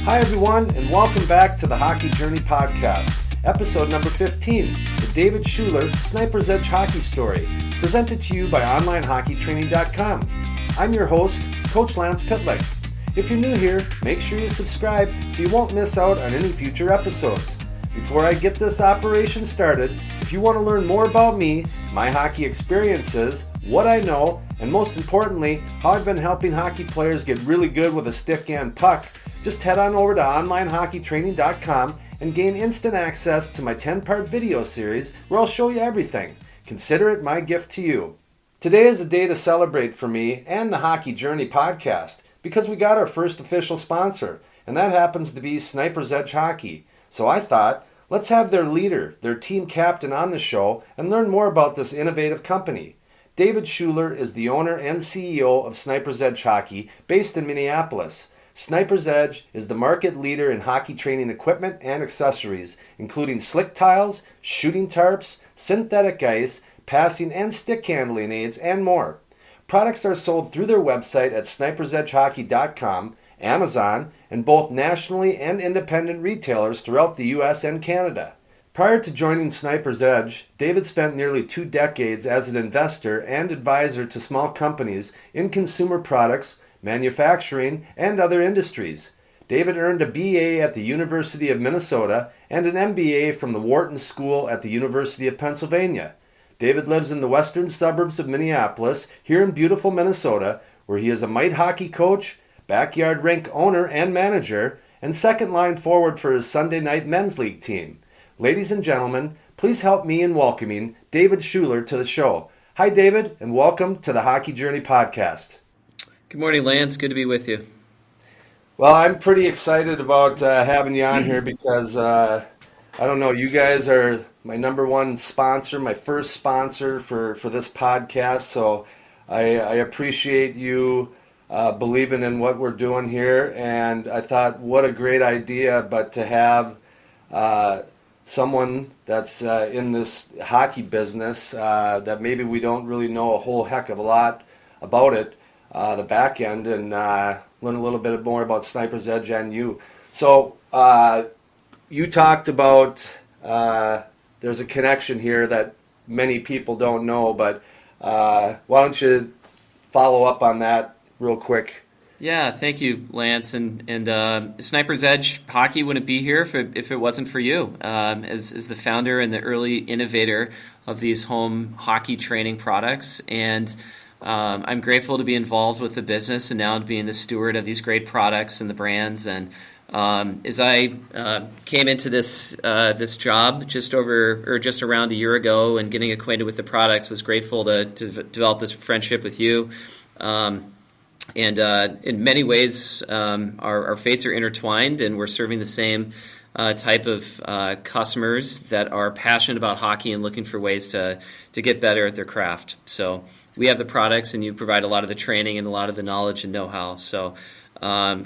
Hi everyone, and welcome back to the Hockey Journey Podcast, episode number 15, the David Shuler Sniper's Edge Hockey Story, presented to you by OnlineHockeyTraining.com. I'm your host, Coach Lance Pitlick. If you're new here, make sure you subscribe so you won't miss out on any future episodes. Before I get this operation started, if you want to learn more about me, my hockey experiences, what I know, and most importantly, how I've been helping hockey players get really good with a stick and puck, just head on over to OnlineHockeyTraining.com and gain instant access to my 10-part video series where I'll show you everything. Consider it my gift to you. Today is a day to celebrate for me and the Hockey Journey Podcast because we got our first official sponsor, and that happens to be Sniper's Edge Hockey. So I thought, let's have their leader, their team captain on the show and learn more about this innovative company. David Shuler is the owner and CEO of Sniper's Edge Hockey based in Minneapolis. Sniper's Edge is the market leader in hockey training equipment and accessories, including slick tiles, shooting tarps, synthetic ice, passing and stick handling aids, and more. Products are sold through their website at snipersedgehockey.com, Amazon, and both nationally and independent retailers throughout the U.S. and Canada. Prior to joining Sniper's Edge, David spent nearly 2 decades as an investor and advisor to small companies in consumer products, manufacturing, and other industries. David earned a BA at the University of Minnesota and an MBA from the Wharton School at the University of Pennsylvania. David lives in the western suburbs of Minneapolis, here in beautiful Minnesota, where he is a mite hockey coach, backyard rink owner and manager, and second line forward for his Sunday night men's league team. Ladies and gentlemen, please help me in welcoming David Shuler to the show. Hi David, and welcome to the Hockey Journey Podcast. Good morning, Lance. Good to be with you. Well, I'm pretty excited about having you on here because, I don't know, you guys are my number one sponsor, my first sponsor for this podcast, so I appreciate you believing in what we're doing here, and I thought, what a great idea, but to have someone that's in this hockey business that maybe we don't really know a whole heck of a lot about it, the back end, and learn a little bit more about Sniper's Edge and you. So you talked about there's a connection here that many people don't know, but why don't you follow up on that real quick? Yeah, thank you, Lance. And Sniper's Edge Hockey wouldn't be here if it wasn't for you, as the founder and the early innovator of these home hockey training products. And I'm grateful to be involved with the business and now being the steward of these great products and the brands. And as I came into this job just around a year ago and getting acquainted with the products, was grateful to develop this friendship with you. And in many ways, our fates are intertwined, and we're serving the same type of customers that are passionate about hockey and looking for ways to get better at their craft. So we have the products, and you provide a lot of the training and a lot of the knowledge and know-how. So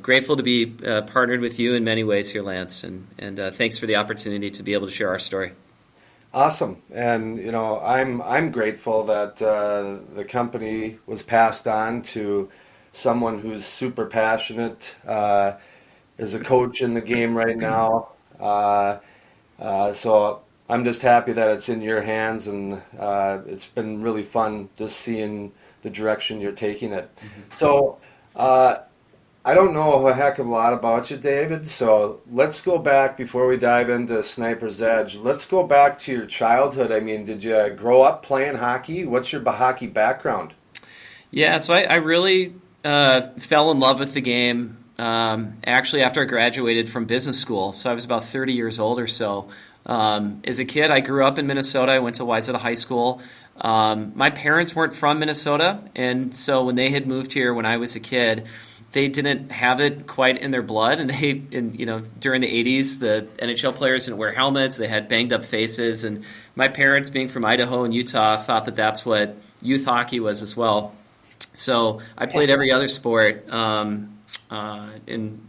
grateful to be partnered with you in many ways here, Lance, and thanks for the opportunity to be able to share our story. Awesome, and you know, I'm grateful that the company was passed on to someone who's super passionate, is a coach in the game right now. So I'm just happy that it's in your hands, and it's been really fun just seeing the direction you're taking it. Mm-hmm. So I don't know a heck of a lot about you, David, so let's go back before we dive into Sniper's Edge. Let's go back to your childhood. I mean, did you grow up playing hockey? What's your hockey background? Yeah, so I really fell in love with the game actually after I graduated from business school. So I was about 30 years old or so. As a kid, I grew up in Minnesota. I went to Wayzata High School. My parents weren't from Minnesota, and so when they had moved here when I was a kid, they didn't have it quite in their blood. And during the 80s, the NHL players didn't wear helmets. They had banged up faces. And my parents, being from Idaho and Utah, thought that that's what youth hockey was as well. So I played every other sport and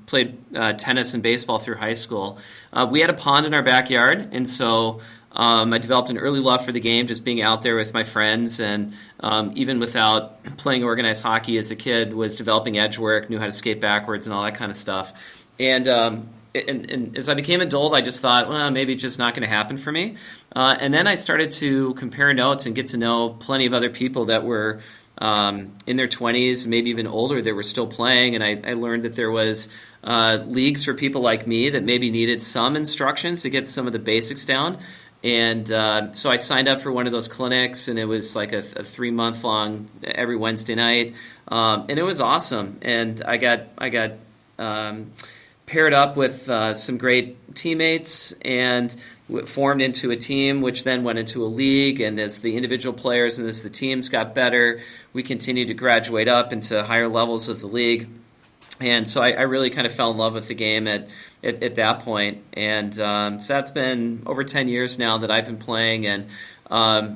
played tennis and baseball through high school. We had a pond in our backyard, and so I developed an early love for the game, just being out there with my friends, and even without playing organized hockey as a kid, was developing edge work, knew how to skate backwards and all that kind of stuff. And as I became adult, I just thought, well, maybe it's just not going to happen for me. And then I started to compare notes and get to know plenty of other people that were in their 20s, maybe even older, that were still playing. And I learned that there was leagues for people like me that maybe needed some instructions to get some of the basics down. And so I signed up for one of those clinics, and it was like a 3-month long every Wednesday night, and it was awesome. And I got paired up with some great teammates and formed into a team, which then went into a league. And as the individual players and as the teams got better, we continued to graduate up into higher levels of the league. And so I really kind of fell in love with the game at that point. And so that's been over 10 years now that I've been playing. And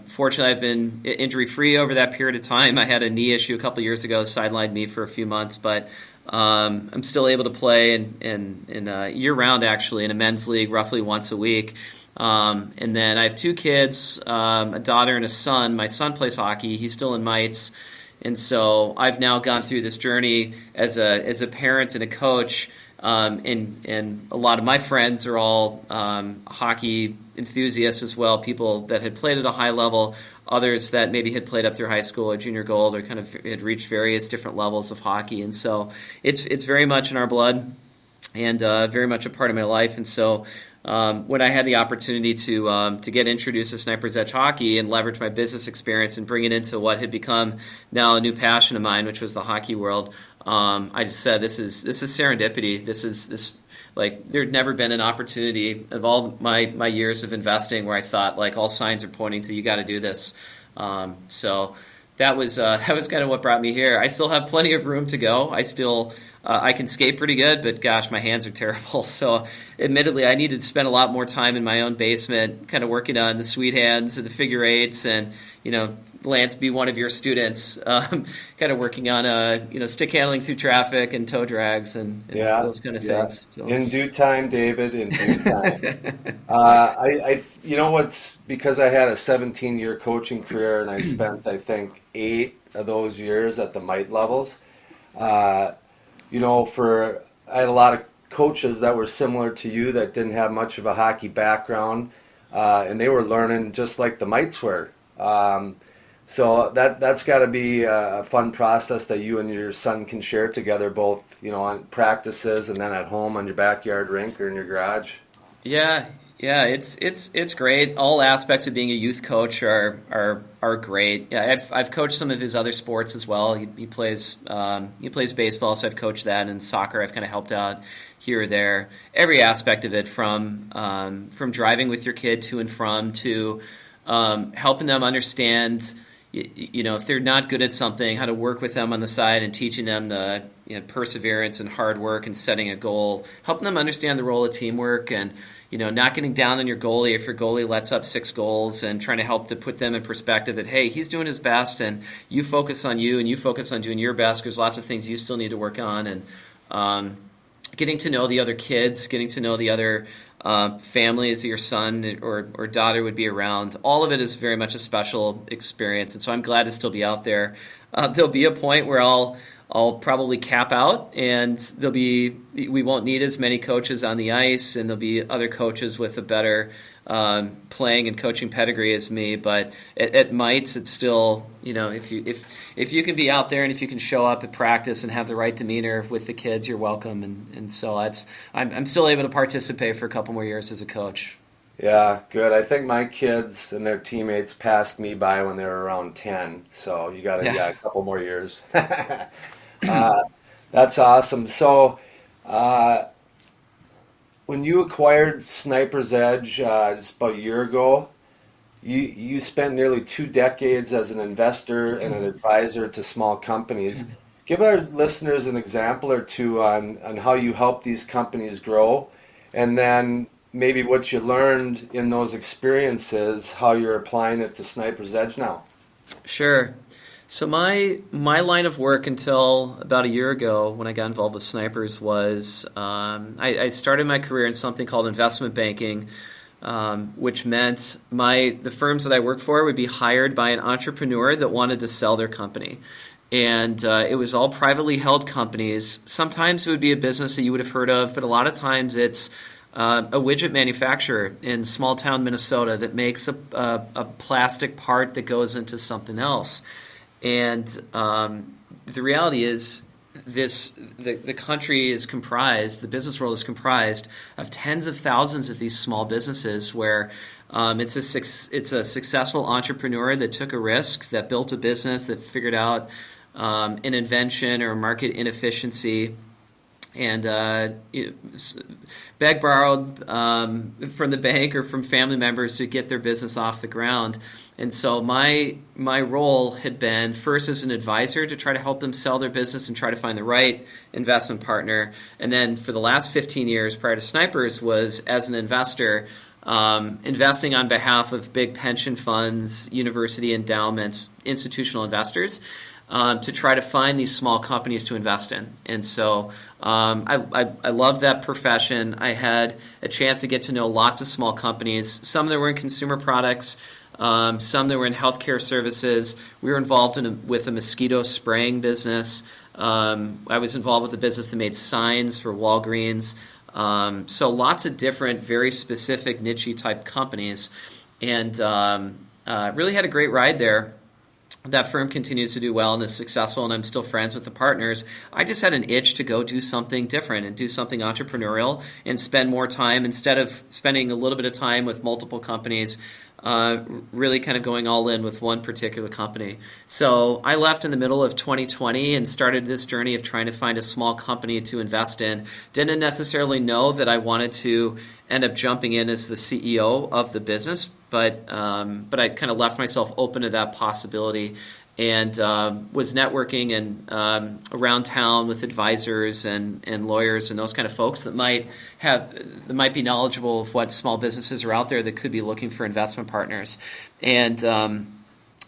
fortunately, I've been injury-free over that period of time. I had a knee issue a couple years ago that sidelined me for a few months, but I'm still able to play in year-round, actually, in a men's league roughly once a week. And then I have 2 kids, a daughter and a son. My son plays hockey. He's still in mites. And so I've now gone through this journey as a parent and a coach, and a lot of my friends are all hockey enthusiasts as well, people that had played at a high level, others that maybe had played up through high school or junior gold or kind of had reached various different levels of hockey. And so it's very much in our blood and very much a part of my life. And so when I had the opportunity to get introduced to Sniper's Edge hockey and leverage my business experience and bring it into what had become now a new passion of mine, which was the hockey world, I just said, this is serendipity. This like there'd never been an opportunity of all my years of investing where I thought like all signs are pointing to you got to do this. So that was kind of what brought me here. I still have plenty of room to go. I can skate pretty good, but gosh, my hands are terrible. So admittedly, I needed to spend a lot more time in my own basement kind of working on the sweet hands and the figure eights and, Lance, be one of your students, kind of working on, stick handling through traffic and toe drags and those kind of things. So. In due time, David, in due time. What's because I had a 17-year coaching career and I spent, I think, 8 of those years at the mite levels. I had a lot of coaches that were similar to you that didn't have much of a hockey background, and they were learning just like the mites were. So that's got to be a fun process that you and your son can share together, both on practices and then at home on your backyard rink or in your garage. Yeah, it's great. All aspects of being a youth coach are great. Yeah, I've coached some of his other sports as well. He plays baseball, so I've coached that, and soccer I've kind of helped out here or there. Every aspect of it, from driving with your kid to and from, to helping them understand, if they're not good at something, how to work with them on the side and teaching them the perseverance and hard work and setting a goal, helping them understand the role of teamwork and, not getting down on your goalie if your goalie lets up 6 goals and trying to help to put them in perspective that, hey, he's doing his best and you focus on you and you focus on doing your best because lots of things you still need to work on. And getting to know the other kids, getting to know the other families that your son or daughter would be around. All of it is very much a special experience, and so I'm glad to still be out there. There'll be a point where I'll probably cap out, and we won't need as many coaches on the ice, and there'll be other coaches with a better playing and coaching pedigree as me. But at mites, it's still if you can be out there and if you can show up at practice and have the right demeanor with the kids, you're welcome. And so I'm still able to participate for a couple more years as a coach. Yeah, good. I think my kids and their teammates passed me by when they were around 10. So you got a couple more years. That's awesome. So when you acquired Sniper's Edge just about a year ago, you spent nearly 2 decades as an investor and an advisor to small companies. Give our listeners an example or two on how you help these companies grow, and then maybe what you learned in those experiences, how you're applying it to Sniper's Edge now. Sure. So my line of work until about a year ago when I got involved with Snipers was I started my career in something called investment banking, which meant the firms that I worked for would be hired by an entrepreneur that wanted to sell their company. And it was all privately held companies. Sometimes it would be a business that you would have heard of, but a lot of times it's a widget manufacturer in small town Minnesota that makes a plastic part that goes into something else. And the reality is, the country is comprised, the business world is comprised of tens of thousands of these small businesses where it's a successful entrepreneur that took a risk, that built a business, that figured out an invention or a market inefficiency, and begged, borrowed from the bank or from family members to get their business off the ground. And so my role had been first as an advisor to try to help them sell their business and try to find the right investment partner. And then for the last 15 years prior to Snipers was as an investor, investing on behalf of big pension funds, university endowments, institutional investors, to try to find these small companies to invest in. And so I loved that profession. I had a chance to get to know lots of small companies, some that were in consumer products, some that were in healthcare services. We were involved with a mosquito spraying business. I was involved with a business that made signs for Walgreens. So lots of different, very specific, niche-y type companies. And really had a great ride there. That firm continues to do well and is successful, and I'm still friends with the partners. I just had an itch to go do something different and do something entrepreneurial and spend more time, instead of spending a little bit of time with multiple companies, really kind of going all in with one particular company. So I left in the middle of 2020 and started this journey of trying to find a small company to invest in. Didn't necessarily know that I wanted to end up jumping in as the CEO of the business, but I kind of left myself open to that possibility, and was networking and around town with advisors and lawyers and those kind of folks that might be knowledgeable of what small businesses are out there that could be looking for investment partners. And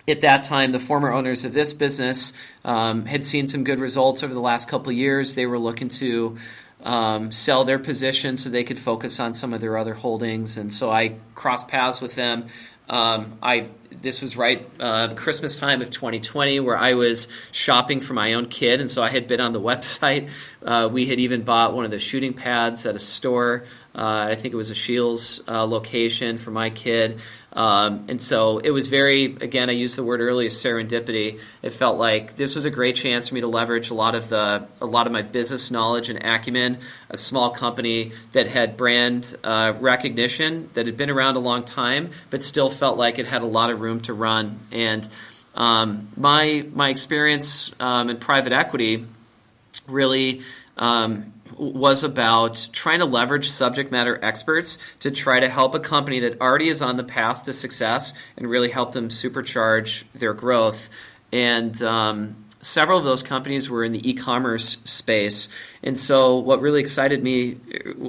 at that time, the former owners of this business had seen some good results over the last couple of years. They were looking to sell their position so they could focus on some of their other holdings. And so I crossed paths with them. This was right Christmas time of 2020, where I was shopping for my own kid, and so I had been on the website. We had even bought one of the shooting pads at a store. I think it was a Shields location for my kid. And so it was very, again, I used the word earlier, serendipity. It felt like this was a great chance for me to leverage a lot of my business knowledge and acumen. A small company that had brand recognition, that had been around a long time, but still felt like it had a lot of room to run. And my experience in private equity really was about trying to leverage subject matter experts to try to help a company that already is on the path to success and really help them supercharge their growth. And several of those companies were in the e-commerce space. And so what really excited me,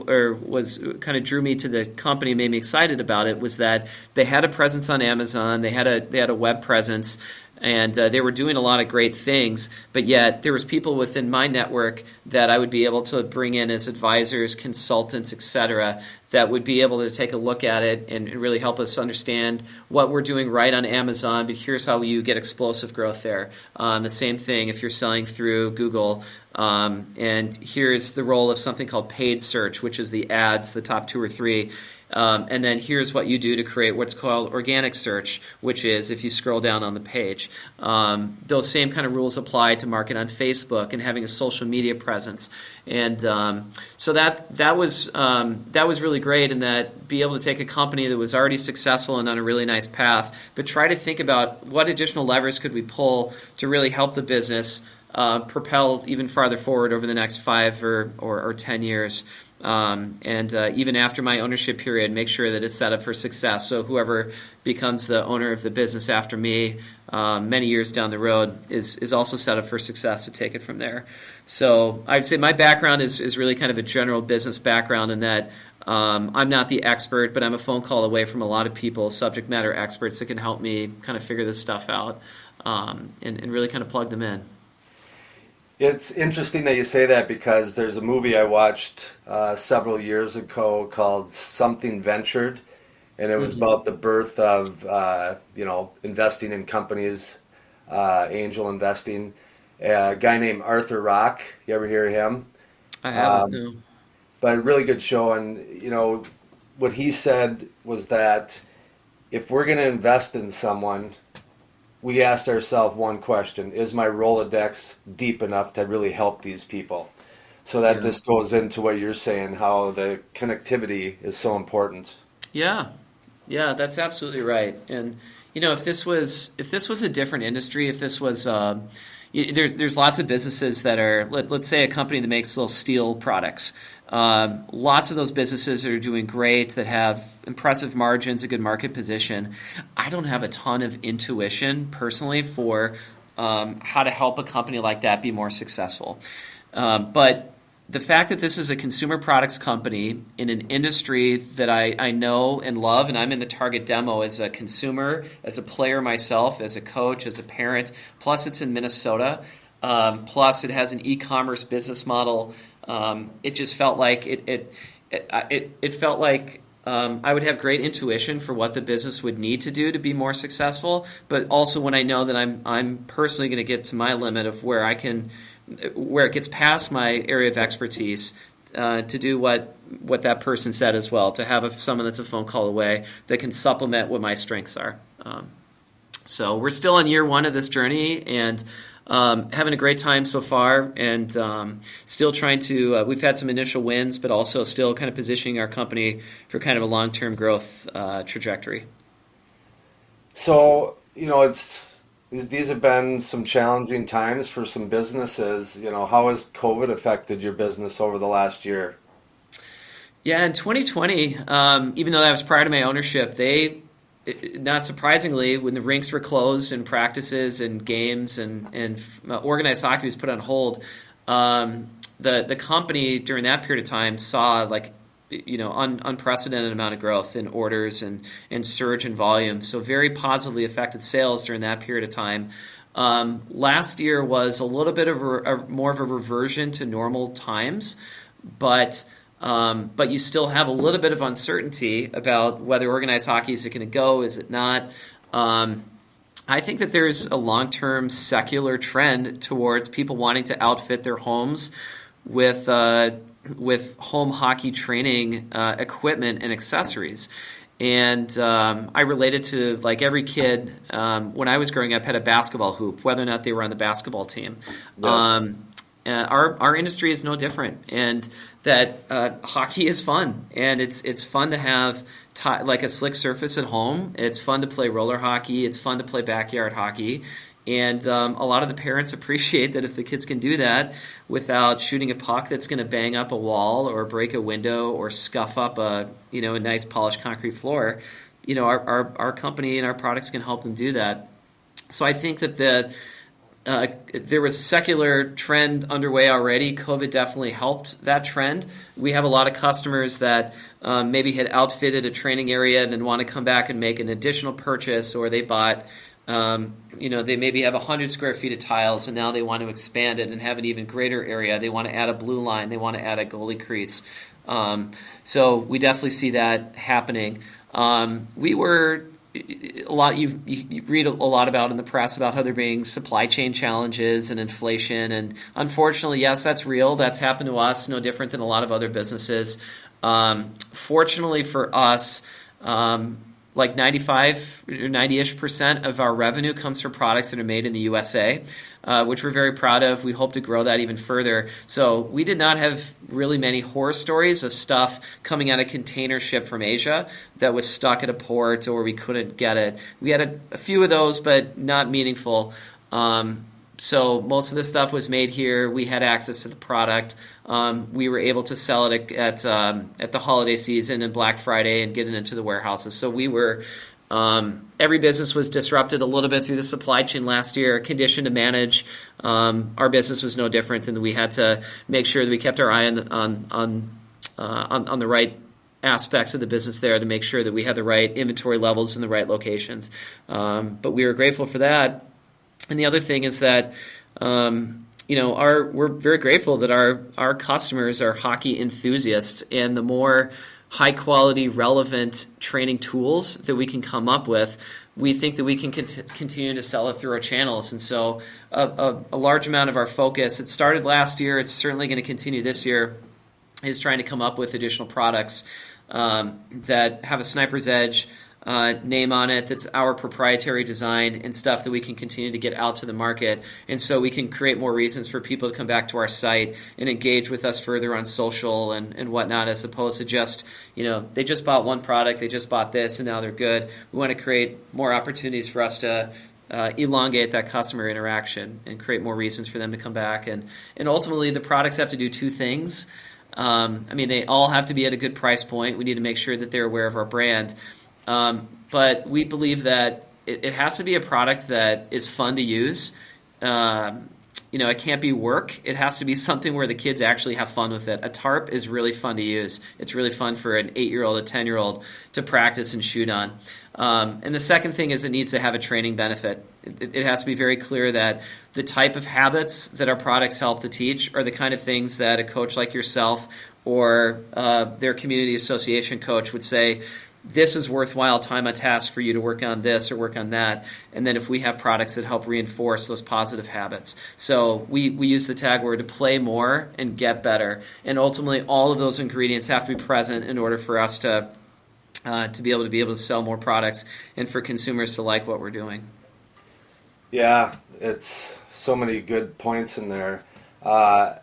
or was kind of drew me to the company, made me excited about it, was that they had a presence on Amazon, they had a web presence, and they were doing a lot of great things, but yet there was people within my network that I would be able to bring in as advisors, consultants, etc., that would be able to take a look at it and really help us understand what we're doing right on Amazon, but here's how you get explosive growth there. The same thing if you're selling through Google, and here's the role of something called paid search, which is the ads, the top 2 or 3. And then here's what you do to create what's called organic search, which is if you scroll down on the page. Those same kind of rules apply to market on Facebook and having a social media presence. And so that was really great, in that be able to take a company that was already successful and on a really nice path, but try to think about what additional levers could we pull to really help the business propel even farther forward over the next 5 or 10 years. And even after my ownership period, make sure that it's set up for success. So whoever becomes the owner of the business after me, many years down the road, is also set up for success to take it from there. So I'd say my background is really kind of a general business background, in that I'm not the expert, but I'm a phone call away from a lot of people, subject matter experts, that can help me kind of figure this stuff out, and really kind of plug them in. It's interesting that you say that, because there's a movie I watched several years ago called Something Ventured, and it was about the birth of investing in companies, angel investing, a guy named Arthur Rock. You ever hear him? I haven't. Um, No. but a really good show. And, what he said was that if we're going to invest in someone, we asked ourselves one question: is my Rolodex deep enough to really help these people? So that Yeah. just goes into what you're saying, how the connectivity is so important. Yeah. Yeah, that's absolutely right. And if this was a different industry, if this was there's lots of businesses that are let's say a company that makes little steel products. Lots of those businesses are doing great, that have impressive margins, a good market position. I don't have a ton of intuition personally for how to help a company like that be more successful. But the fact that this is a consumer products company in an industry that I know and love, and I'm in the target demo as a consumer, as a player myself, as a coach, as a parent, plus it's in Minnesota, plus it has an e-commerce business model. It just felt like it felt like I would have great intuition for what the business would need to do to be more successful, but also when I know that I'm personally going to get to my limit of where it gets past my area of expertise, to do what that person said as well, to have someone that's a phone call away that can supplement what my strengths are. So we're still on year one of this journey, and having a great time so far, and still trying to, we've had some initial wins, but also still kind of positioning our company for kind of a long-term growth trajectory. So, these have been some challenging times for some businesses. How has COVID affected your business over the last year? Yeah, in 2020, even though that was prior to my ownership, not surprisingly, when the rinks were closed and practices and games and organized hockey was put on hold, the company during that period of time saw unprecedented amount of growth in orders and surge in volume. So very positively affected sales during that period of time. Last year was a little bit of more of a reversion to normal times, but you still have a little bit of uncertainty about whether organized hockey is it going to go, is it not? I think that there's a long-term secular trend towards people wanting to outfit their homes with home hockey training equipment and accessories. And I related to, like, every kid when I was growing up had a basketball hoop, whether or not they were on the basketball team. Yes. Our industry is no different, and that hockey is fun, and it's fun to have like a slick surface at home. It's fun to play roller hockey. It's fun to play backyard hockey. And a lot of the parents appreciate that if the kids can do that without shooting a puck that's going to bang up a wall or break a window or scuff up a nice polished concrete floor, our company and our products can help them do that. So I think that there was a secular trend underway already. COVID definitely helped that trend. We have a lot of customers that maybe had outfitted a training area and then want to come back and make an additional purchase, or they bought they maybe have 100 square feet of tiles and now they want to expand it and have an even greater area. They want to add a blue line. They want to add a goalie crease. So we definitely see that happening. We were a lot. You read a lot about in the press about how there being supply chain challenges and inflation, and unfortunately, yes, that's real. That's happened to us. No different than a lot of other businesses. Fortunately for us, like 95 or 90-ish% of our revenue comes from products that are made in the USA, which we're very proud of. We hope to grow that even further. So we did not have really many horror stories of stuff coming out of container ship from Asia that was stuck at a port or we couldn't get it. We had a few of those, but not meaningful. So most of the stuff was made here. We had access to the product. We were able to sell it at the holiday season and Black Friday and get it into the warehouses. So we were every business was disrupted a little bit through the supply chain last year, conditioned to manage. Our business was no different, than we had to make sure that we kept our eye on the right aspects of the business there to make sure that we had the right inventory levels in the right locations. But we were grateful for that. And the other thing is that, we're very grateful that our customers are hockey enthusiasts, and the more high quality, relevant training tools that we can come up with, we think that we can continue to sell it through our channels. And so a large amount of our focus, it started last year, it's certainly going to continue this year, is trying to come up with additional products that have a Sniper's Edge name on it, that's our proprietary design and stuff that we can continue to get out to the market. And so we can create more reasons for people to come back to our site and engage with us further on social and whatnot, as opposed to just, they just bought one product, they just bought this, and now they're good. We want to create more opportunities for us to elongate that customer interaction and create more reasons for them to come back. And ultimately, the products have to do two things. They all have to be at a good price point. We need to make sure that they're aware of our brand. But we believe that it has to be a product that is fun to use. It can't be work. It has to be something where the kids actually have fun with it. A tarp is really fun to use. It's really fun for an 8-year-old, a 10-year-old to practice and shoot on. And the second thing is it needs to have a training benefit. It has to be very clear that the type of habits that our products help to teach are the kind of things that a coach like yourself or their community association coach would say, this is worthwhile time on task for you to work on this or work on that. And then if we have products that help reinforce those positive habits. So we use the tag word to play more and get better. And ultimately, all of those ingredients have to be present in order for us to be able to sell more products and for consumers to like what we're doing. Yeah, it's so many good points in there. I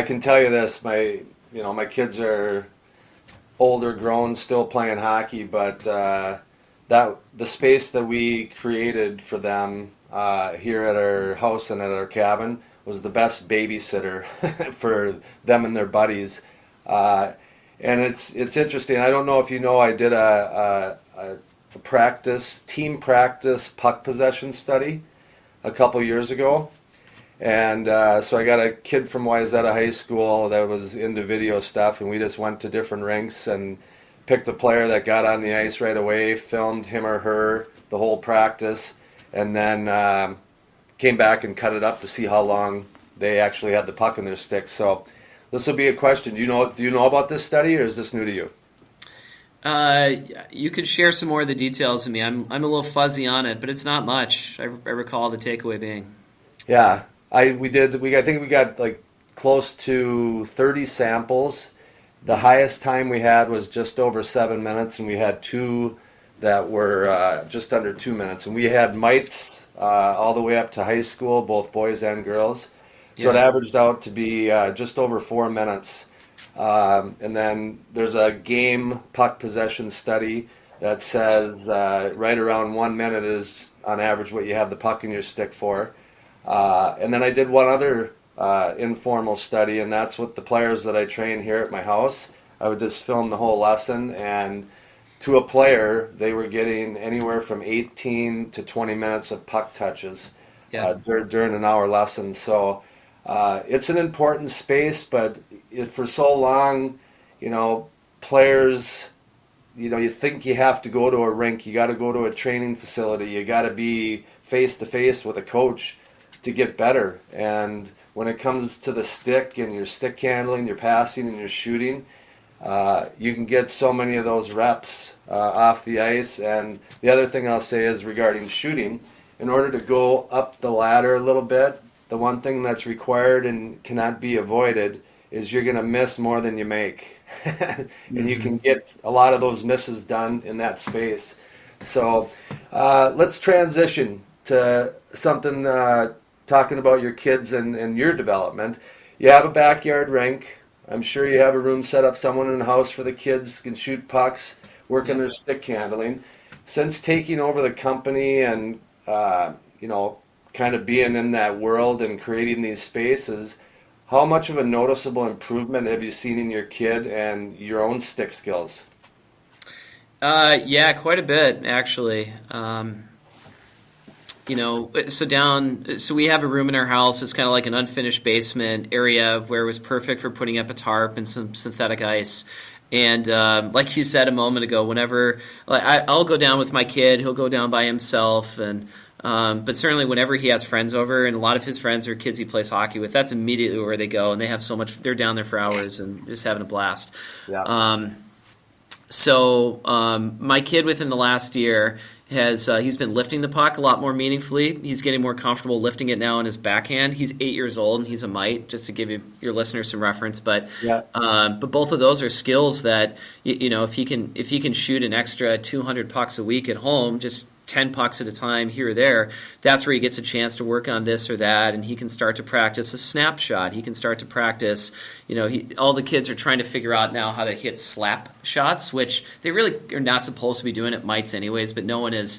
can tell you this, my kids are older grown, still playing hockey, but the space that we created for them here at our house and at our cabin was the best babysitter for them and their buddies. And it's interesting. I don't know if you know, I did a team practice puck possession study a couple years ago. And so I got a kid from Wayzata High School that was into video stuff, and we just went to different rinks and picked a player that got on the ice right away, filmed him or her the whole practice, and then came back and cut it up to see how long they actually had the puck in their stick. So this will be a question. Do you know about this study, or is this new to you? You could share some more of the details with me. I'm a little fuzzy on it, but it's not much. I recall the takeaway being. Yeah. I think we got like close to 30 samples. The highest time we had was just over 7 minutes, and we had 2 that were just under 2 minutes. And we had mites all the way up to high school, both boys and girls. So It averaged out to be just over 4 minutes. And then there's a game puck possession study that says right around 1 minute is on average what you have the puck in your stick for. And then I did one other informal study, and that's with the players that I train here at my house. I would just film the whole lesson, and to a player, they were getting anywhere from 18 to 20 minutes of puck touches during an hour lesson. So it's an important space, but for so long, players, you think you have to go to a rink, you got to go to a training facility, you got to be face-to-face with a coach to get better. And when it comes to the stick and your stick handling, your passing and your shooting, you can get so many of those reps off the ice. And the other thing I'll say is regarding shooting, in order to go up the ladder a little bit, the one thing that's required and cannot be avoided is you're going to miss more than you make. And you can get a lot of those misses done in that space. So let's transition to something talking about your kids and your development. You have a backyard rink. I'm sure you have a room set up, someone in the house for the kids can shoot pucks, work on their stick handling. Since taking over the company and, kind of being in that world and creating these spaces, how much of a noticeable improvement have you seen in your kid and your own stick skills? Yeah, quite a bit, actually. So we have a room in our house. It's kind of like an unfinished basement area where it was perfect for putting up a tarp and some synthetic ice. And like you said a moment ago, whenever I'll go down with my kid, he'll go down by himself, and but certainly whenever he has friends over, and a lot of his friends are kids he plays hockey with, that's immediately where they go, and they have so much. They're down there for hours and just having a blast. Yeah. So my kid within the last year has he's been lifting the puck a lot more meaningfully. He's getting more comfortable lifting it now in his backhand. He's 8 years old and he's a mite, just to give your listeners some reference. But Yeah. but both of those are skills that if he can shoot an extra 200 pucks a week at home, just 10 pucks at a time here or there, that's where he gets a chance to work on this or that, and he can start to practice a snapshot. He can start to practice, all the kids are trying to figure out now how to hit slap shots, which they really are not supposed to be doing at mites anyways, but no one's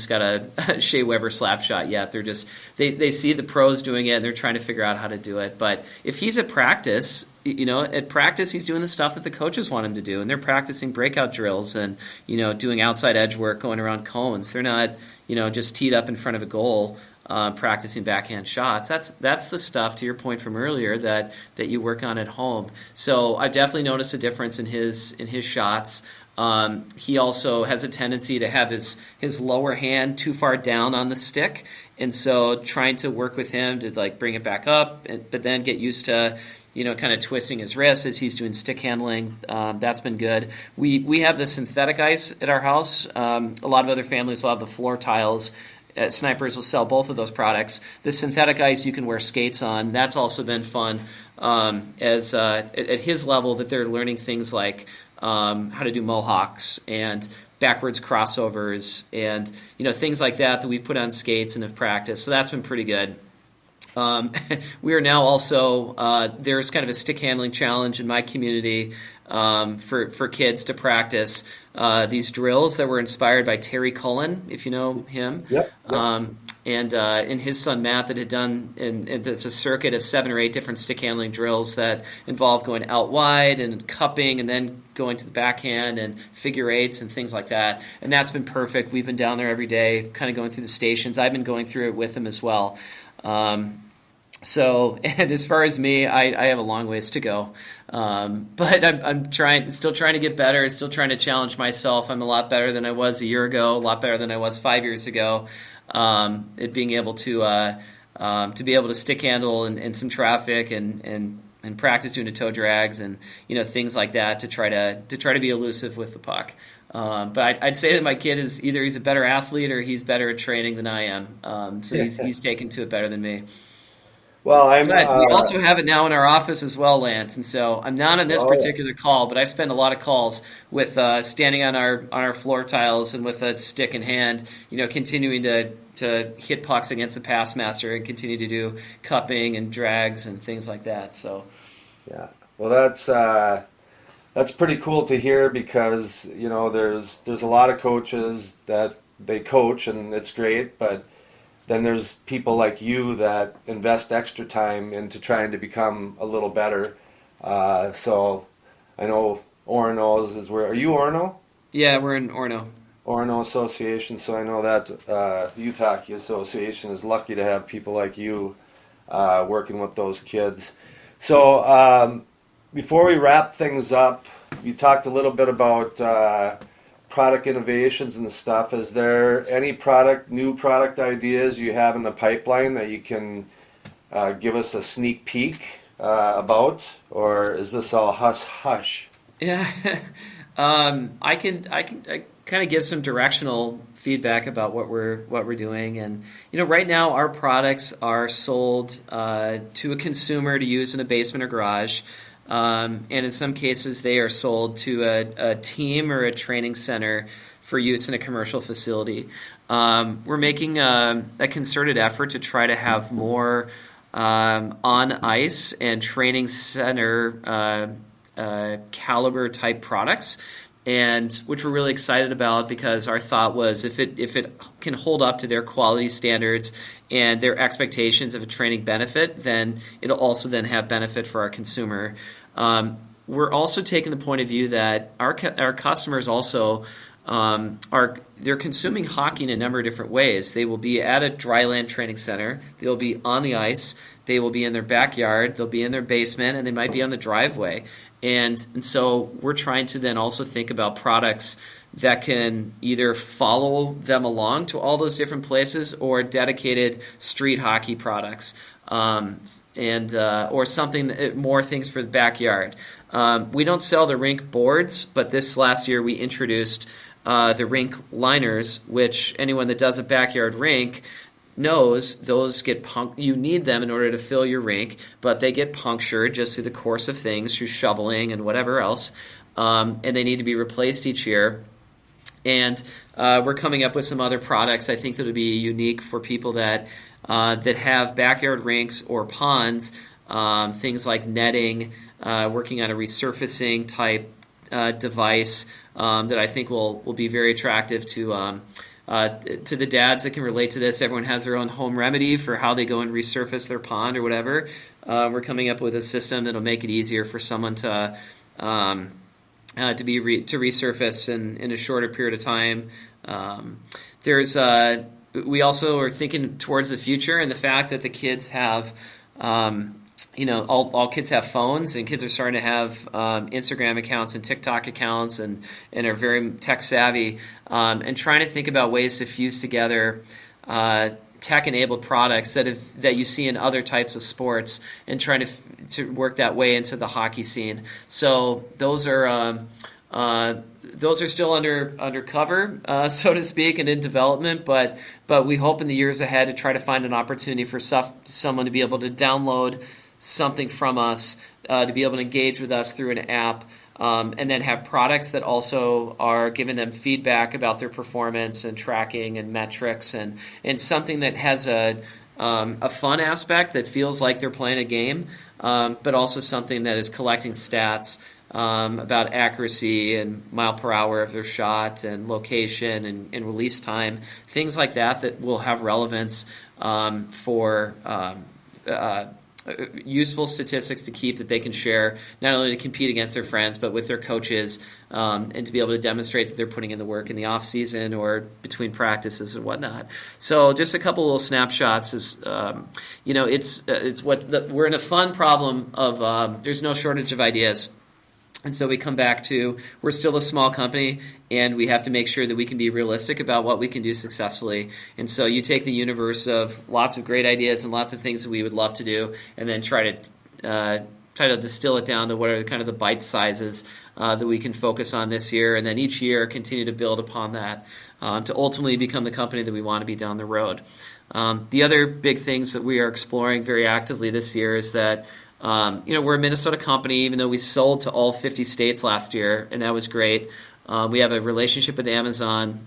got a Shea Weber slap shot yet. They're just, they see the pros doing it and they're trying to figure out how to do it. But if he's at practice, he's doing the stuff that the coaches want him to do, and they're practicing breakout drills and, doing outside edge work, going around cones. They're not, just teed up in front of a goal, practicing backhand shots. That's the stuff, to your point from earlier, that you work on at home. So I've definitely noticed a difference in his shots. He also has a tendency to have his lower hand too far down on the stick, and so trying to work with him to bring it back up, but then get used to kind of twisting his wrist as he's doing stick handling. That's been good. We have the synthetic ice at our house. A lot of other families will have the floor tiles. Snipers will sell both of those products. The synthetic ice you can wear skates on. That's also been fun. As at his level, that they're learning things like how to do mohawks and backwards crossovers and things like that we've put on skates and have practiced. So that's been pretty good. We are now also there's kind of a stick handling challenge in my community for kids to practice these drills that were inspired by Terry Cullen, if you know him. Yep. And his son Matt that had done, and it's a circuit of 7 or 8 different stick handling drills that involve going out wide and cupping and then going to the backhand and figure eights and things like that. And that's been perfect. We've been down there every day, kind of going through the stations. I've been going through it with him as well. So, and as far as me, I have a long ways to go. But I'm still trying to get better, still trying to challenge myself. I'm a lot better than I was a year ago, a lot better than I was 5 years ago. At being able to be able to stick handle in some traffic and practice doing the toe drags and things like that to try to be elusive with the puck. But I'd say that my kid is either he's a better athlete or he's better at training than I am. So he's taken to it better than me. Well, we also have it now in our office as well, Lance. And so I'm not on this particular call, but I spend a lot of calls with standing on our floor tiles and with a stick in hand, continuing to hit pucks against the pass master and continue to do cupping and drags and things like that. So, yeah, well, that's pretty cool to hear because there's a lot of coaches that they coach and it's great, but then there's people like you that invest extra time into trying to become a little better. So I know Orono is where. Are you Orono? Yeah, we're in Orono. Orono Association. So I know that Youth Hockey Association is lucky to have people like you working with those kids. So before we wrap things up, you talked a little bit about product innovations and stuff. Is there any new product ideas you have in the pipeline that you can give us a sneak peek about, or is this all hush? Yeah, I can kind of give some directional feedback about what we're doing, and right now our products are sold to a consumer to use in a basement or garage. And in some cases, they are sold to a team or a training center for use in a commercial facility. We're making a concerted effort to try to have more on ice and training center caliber type products, and which we're really excited about because our thought was if it can hold up to their quality standards and their expectations of a training benefit, then it'll also then have benefit for our consumer. We're also taking the point of view that our customers also they're consuming hockey in a number of different ways. They will be at a dryland training center. They'll be on the ice. They will be in their backyard. They'll be in their basement, and they might be on the driveway. And so we're trying to then also think about products that can either follow them along to all those different places or dedicated street hockey products, and or something more things for the backyard. We don't sell the rink boards, but this last year we introduced the rink liners, which anyone that does a backyard rink knows those get you need them in order to fill your rink, but they get punctured just through the course of things, through shoveling and whatever else, and they need to be replaced each year. And we're coming up with some other products I think that would be unique for people that have backyard rinks or ponds, things like netting, working on a resurfacing type device that I think will be very attractive to the dads that can relate to this. Everyone has their own home remedy for how they go and resurface their pond or whatever. We're coming up with a system that'll make it easier for someone to resurface in a shorter period of time. We also are thinking towards the future and the fact that the kids have, all kids have phones, and kids are starting to have Instagram accounts and TikTok accounts and are very tech savvy, and trying to think about ways to fuse together tech-enabled products that you see in other types of sports, and trying to work that way into the hockey scene. So those are still under cover, so to speak, and in development. But we hope in the years ahead to try to find an opportunity for someone to be able to download something from us, to be able to engage with us through an app, and then have products that also are giving them feedback about their performance and tracking and metrics, and something that has a fun aspect that feels like they're playing a game, but also something that is collecting stats about accuracy and mile per hour of their shot and location and release time, things like that will have relevance for useful statistics to keep that they can share, not only to compete against their friends, but with their coaches, and to be able to demonstrate that they're putting in the work in the off season or between practices and whatnot. So just a couple little snapshots is, we're in a fun problem of there's no shortage of ideas. And so we come back to, we're still a small company, and we have to make sure that we can be realistic about what we can do successfully. And so you take the universe of lots of great ideas and lots of things that we would love to do, and then try to distill it down to what are kind of the bite sizes that we can focus on this year, and then each year continue to build upon that to ultimately become the company that we want to be down the road. The other big things that we are exploring very actively this year is that we're a Minnesota company, even though we sold to all 50 states last year, and that was great. We have a relationship with Amazon.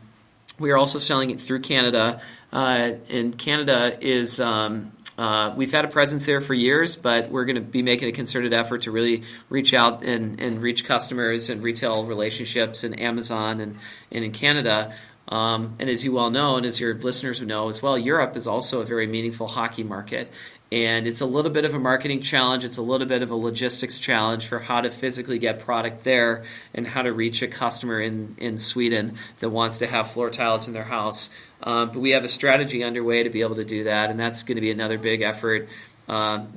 We are also selling it through Canada, and Canada is we've had a presence there for years, but we're going to be making a concerted effort to really reach out and reach customers and retail relationships in Amazon and in Canada. And as you well know, and as your listeners would know as well, Europe is also a very meaningful hockey market. And it's a little bit of a marketing challenge. It's a little bit of a logistics challenge for how to physically get product there and how to reach a customer in Sweden that wants to have floor tiles in their house. But we have a strategy underway to be able to do that, and that's going to be another big effort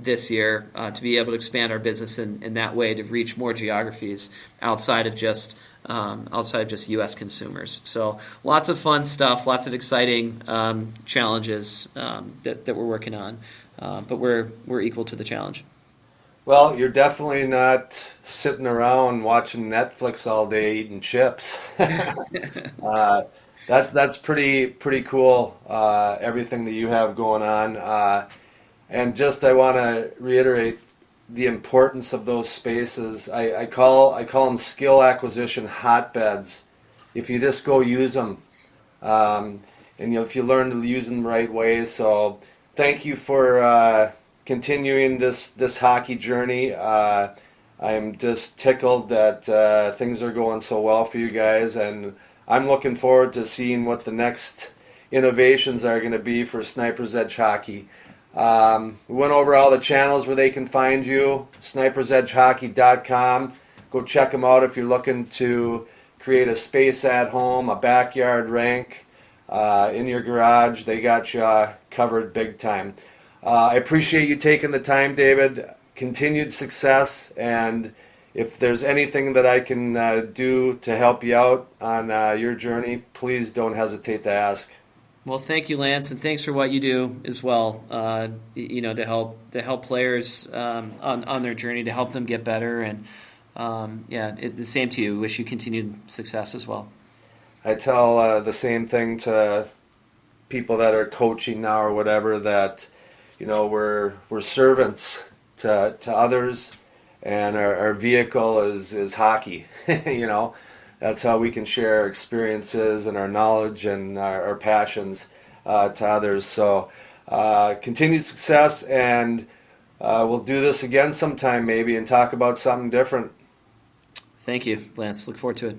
this year to be able to expand our business in that way, to reach more geographies outside of just U.S. consumers. So lots of fun stuff, lots of exciting challenges that we're working on. But we're equal to the challenge. Well, you're definitely not sitting around watching Netflix all day eating chips. That's pretty cool. Everything that you have going on, and just I want to reiterate the importance of those spaces. I call them skill acquisition hotbeds. If you just go use them, and if you learn to use them the right way. So thank you for continuing this hockey journey. I'm just tickled that things are going so well for you guys, and I'm looking forward to seeing what the next innovations are going to be for Sniper's Edge Hockey. We went over all the channels where they can find you, snipersedgehockey.com. Go check them out if you're looking to create a space at home, a backyard rink, in your garage. They got you covered big time. I appreciate you taking the time, David. Continued success, and if there's anything that I can do to help you out on your journey, please don't hesitate to ask. Well, thank you, Lance, and thanks for what you do as well. To help players on their journey, to help them get better, and the same to you. Wish you continued success as well. I tell the same thing to people that are coaching now or whatever, that we're servants to others, and our vehicle is hockey. That's how we can share our experiences and our knowledge and our passions to others. So continued success, and we'll do this again sometime maybe and talk about something different. Thank you, Lance. Look forward to it.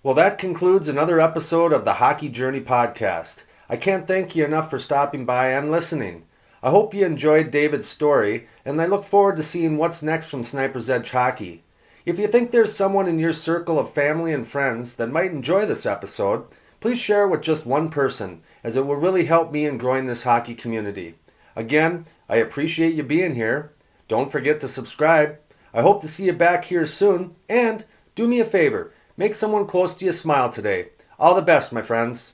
Well, that concludes another episode of the Hockey Journey podcast. I can't thank you enough for stopping by and listening. I hope you enjoyed David's story, and I look forward to seeing what's next from Sniper's Edge Hockey. If you think there's someone in your circle of family and friends that might enjoy this episode, please share it with just one person, as it will really help me in growing this hockey community. Again, I appreciate you being here. Don't forget to subscribe. I hope to see you back here soon, and do me a favor, make someone close to you smile today. All the best, my friends.